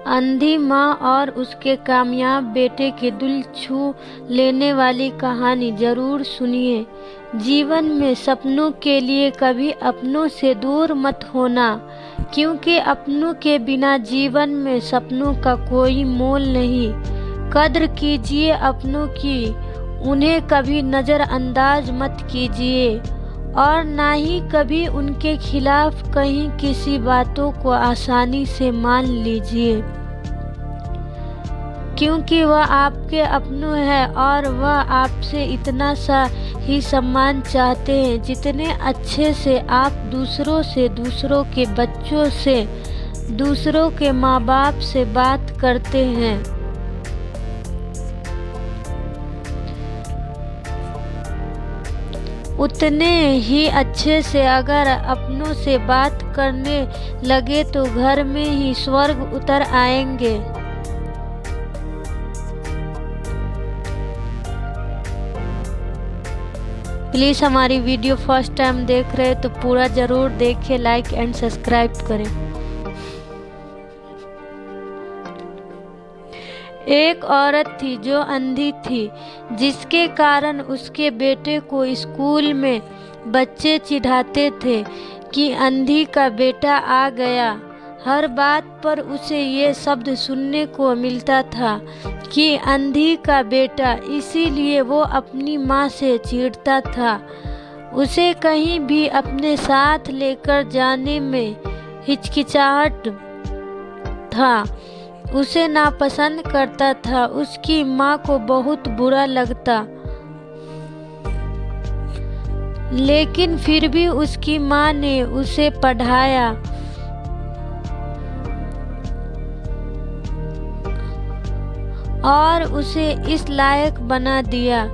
अंधी माँ और उसके कामयाब बेटे के दिल छू लेने वाली कहानी जरूर सुनिए। जीवन में सपनों के लिए कभी अपनों से दूर मत होना, क्योंकि अपनों के बिना जीवन में सपनों का कोई मोल नहीं। कद्र कीजिए अपनों की, उन्हें कभी नज़रअंदाज मत कीजिए और ना ही कभी उनके खिलाफ कहीं किसी बातों को आसानी से मान लीजिए, क्योंकि वह आपके अपनों है और वह आपसे इतना सा ही सम्मान चाहते हैं जितने अच्छे से आप दूसरों से, दूसरों के बच्चों से, दूसरों के माँ बाप से बात करते हैं। उतने ही अच्छे से अगर अपनों से बात करने लगे तो घर में ही स्वर्ग उतर आएंगे। प्लीज़ हमारी वीडियो फर्स्ट टाइम देख रहे तो पूरा ज़रूर देखिए, लाइक एंड सब्सक्राइब करें। एक औरत थी जो अंधी थी, जिसके कारण उसके बेटे को स्कूल में बच्चे चिढ़ाते थे कि अंधी का बेटा आ गया। हर बात पर उसे ये शब्द सुनने को मिलता था कि अंधी का बेटा, इसीलिए वो अपनी माँ से चिढ़ता था। उसे कहीं भी अपने साथ लेकर जाने में हिचकिचाहट था, उसे नापसंद करता था, उसकी माँ को बहुत बुरा लगता। लेकिन फिर भी उसकी माँ ने उसे पढ़ाया और उसे इस लायक बना दिया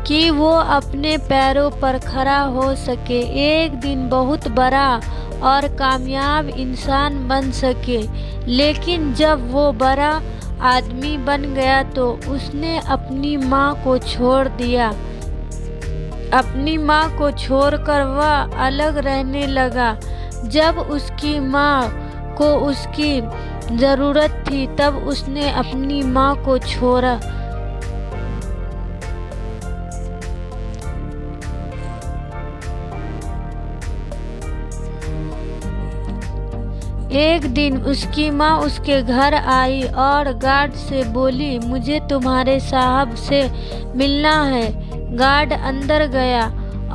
कि वो अपने पैरों पर खड़ा हो सके, एक दिन बहुत बड़ा और कामयाब इंसान बन सके। लेकिन जब वो बड़ा आदमी बन गया तो उसने अपनी माँ को छोड़ दिया। अपनी माँ को छोड़कर वह अलग रहने लगा। जब उसकी माँ को उसकी ज़रूरत थी तब उसने अपनी माँ को छोड़ा। एक दिन उसकी माँ उसके घर आई और गार्ड से बोली, मुझे तुम्हारे साहब से मिलना है। गार्ड अंदर गया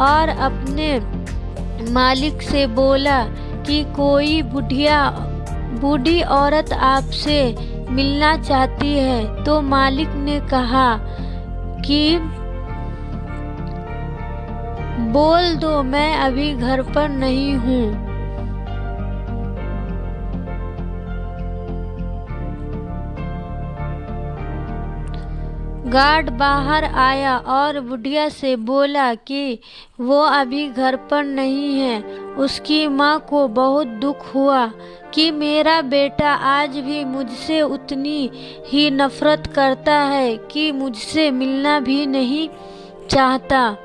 और अपने मालिक से बोला कि कोई बूढ़ी औरत आपसे मिलना चाहती है। तो मालिक ने कहा कि बोल दो, मैं अभी घर पर नहीं हूँ। गार्ड बाहर आया और बुढ़िया से बोला कि वो अभी घर पर नहीं है। उसकी माँ को बहुत दुख हुआ कि मेरा बेटा आज भी मुझसे उतनी ही नफरत करता है कि मुझसे मिलना भी नहीं चाहता।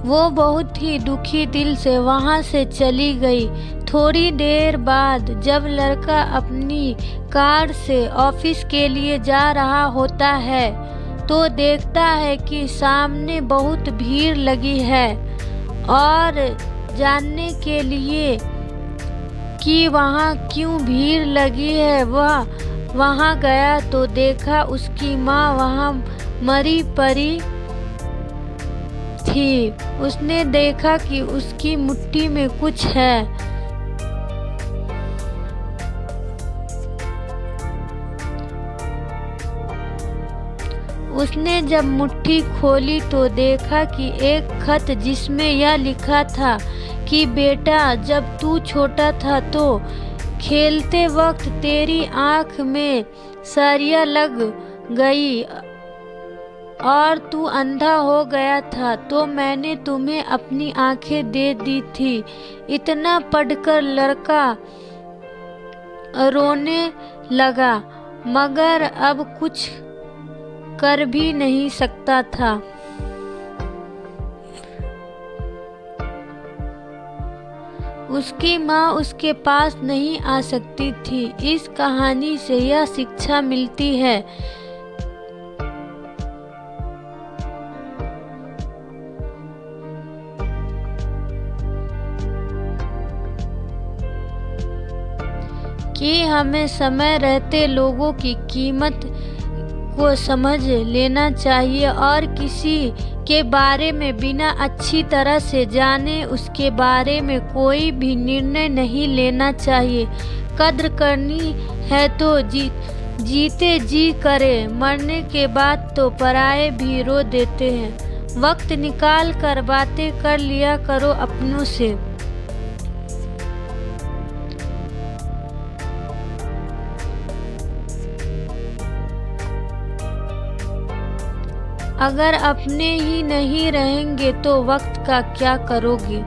वो बहुत ही दुखी दिल से वहाँ से चली गई। थोड़ी देर बाद जब लड़का अपनी कार से ऑफिस के लिए जा रहा होता है तो देखता है कि सामने बहुत भीड़ लगी है, और जानने के लिए कि वहाँ क्यों भीड़ लगी है वह वहाँ गया तो देखा उसकी माँ वहाँ मरी पड़ी थी। उसने देखा कि उसकी मुट्ठी में कुछ है। उसने जब मुट्ठी खोली तो देखा कि एक खत जिसमें यह लिखा था कि बेटा, जब तू छोटा था तो खेलते वक्त तेरी आँख में सरिया लग गई और तू अंधा हो गया था तो मैंने तुम्हें अपनी आंखें दे दी थी। इतना पढ़कर लड़का रोने लगा, मगर अब कुछ कर भी नहीं सकता था। उसकी माँ उसके पास नहीं आ सकती थी। इस कहानी से यह शिक्षा मिलती है कि हमें समय रहते लोगों की कीमत को समझ लेना चाहिए और किसी के बारे में बिना अच्छी तरह से जाने उसके बारे में कोई भी निर्णय नहीं लेना चाहिए। कद्र करनी है तो जीते जी करे, मरने के बाद तो पराये भी रो देते हैं। वक्त निकाल कर बातें कर लिया करो अपनों से। अगर अपने ही नहीं रहेंगे तो वक्त का क्या करोगे।